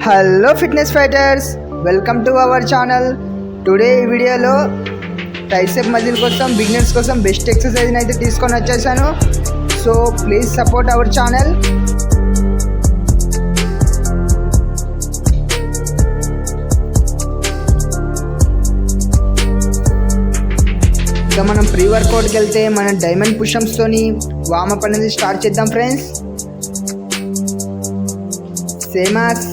Hello fitness fighters, welcome to our channel. Today ఈ వీడియోలో tricep muscle కోసం beginners కోసం బెస్ట్ ఎక్సర్సైజ్ని అయితే తీసుకొని వచ్చేసాను. So please support our channel. ఇక మనం ప్రీ వర్కౌట్కి వెళ్తే మనం డైమండ్ పుషమ్స్తోని వామప్ అనేది స్టార్ట్ చేద్దాం ఫ్రెండ్స్. సేమ్ యాజ్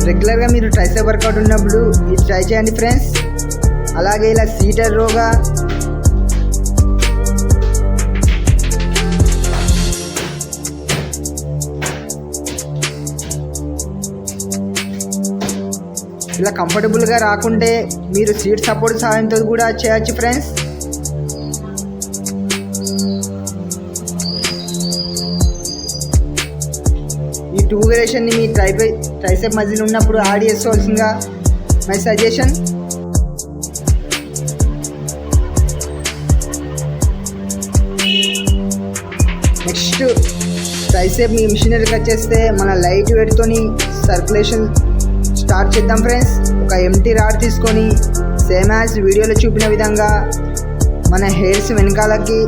రెగ్యులర్గా మీరు ట్రైసెప్ వర్కౌట్ ఉన్నప్పుడు ఇది ట్రై చేయండి ఫ్రెండ్స్. అలాగే ఇలా సీటర్ రోగా ఇలా కంఫర్టబుల్గా రాకుంటే మీరు సీట్ సపోర్ట్ సహాయంతో కూడా చేయొచ్చు ఫ్రెండ్స్. ఈ టూ వేరియేషన్ని మీ ట్రైసెప్ మజిల్ ఉన్నప్పుడు యాడ్ చేసుకోవాల్సిందిగా మై సజెషన్. నెక్స్ట్ ట్రైసెప్ మీ మిషనరీకి వచ్చేస్తే మన లైట్ వెయిట్తోని సర్క్యులేషన్ స్టార్ట్ చేద్దాం ఫ్రెండ్స్. ఒక ఎంటీ రాడ్ తీసుకొని సేమ్ యాజ్ వీడియోలో చూపిన విధంగా మన హెయిర్స్ వెనకాలకి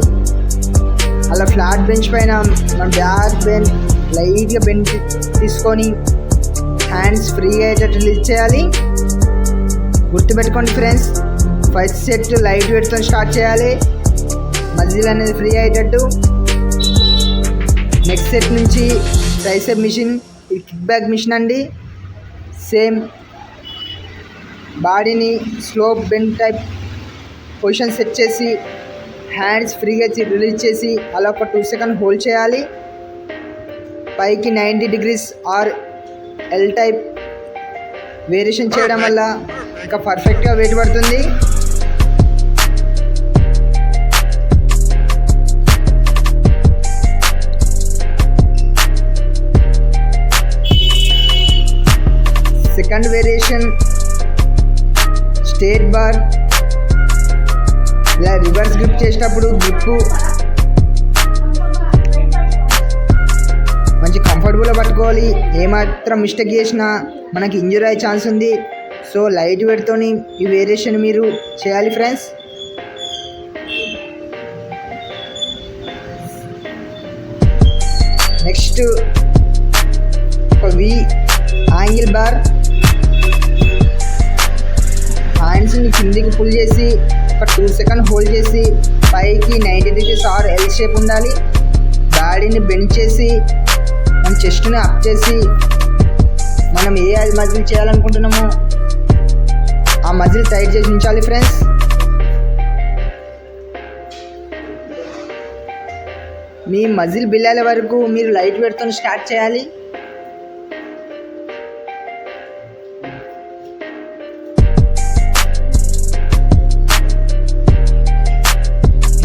అలా ఫ్లాట్ బెంచ్ పైన మన బ్యాక్ బెంచ్ లైట్గా బెంచ్ తీసుకొని హ్యాండ్స్ ఫ్రీగా అయ్యేటట్టు రిలీజ్ చేయాలి. గుర్తుపెట్టుకోండి ఫ్రెండ్స్, ఫస్ట్ సెట్ లైట్ వెయిట్తో స్టార్ట్ చేయాలి, మజిల్ అనేది ఫ్రీ అయ్యేటట్టు. నెక్స్ట్ సెట్ నుంచి ట్రైసెప్ మిషన్, ఇది కిక్ బ్యాక్ మిషన్ అండి. సేమ్ బాడీని slope bend type position set చేసి హ్యాండ్స్ ఫ్రీగా రిలీజ్ చేసి అలా ఒక 2 సెకండ్ హోల్డ్ చేయాలి. పైకి 90 degrees or L type variation చేయడం వల్ల ఇంకా పర్ఫెక్ట్గా వెయిట్ పడుతుంది. Second variation straight bar. ఇలా రివర్స్ గ్రిప్ చేసేటప్పుడు గ్రిప్ మంచి కంఫర్టబుల్గా పట్టుకోవాలి. ఏమాత్రం మిస్టేక్ చేసినా మనకి ఇంజరీ అయ్యే ఛాన్స్ ఉంది. సో లైట్ వెయిట్తో ఈ వేరియేషన్ మీరు చేయాలి ఫ్రెండ్స్. నెక్స్ట్ ఒక వి యాంగిల్ బార్. హ్యాండ్స్ని కిందికి పుల్ చేసి ఒక 2 సెకండ్ హోల్డ్ చేసి పైకి 90 degrees ఆర్ ఎల్ షేప్ ఉండాలి. బాడీని బెండ్ చేసి మన చెస్ట్ని అప్ చేసి మనం ఏ మజిల్ చేయాలనుకుంటున్నామో ఆ మజిల్ టైట్ చేసి ఉంచాలి ఫ్రెండ్స్. మీ మజిల్ బిల్లాల వరకు మీరు లైట్ వెయిట్తో స్టార్ట్ చేయాలి.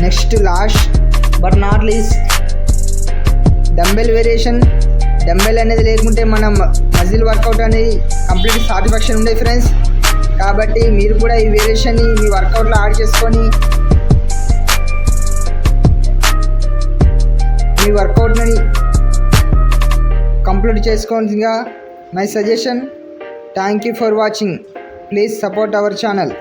Next last but not least dumbbell variation. Dumbbell అనేది లేకుంటే మనం మజిల్ వర్కౌట్ అనేది కంప్లీట్ సాటిస్ఫాక్షన్ ఉండేది ఫ్రెండ్స్. కాబట్టి మీరు కూడా ఈ వేరియేషన్ని మీ వర్కౌట్లో యాడ్ చేసుకొని మీ వర్కౌట్ని కంప్లీట్ చేసుకోవాల్సిందిగా my suggestion. Thank you for watching. Please support our channel.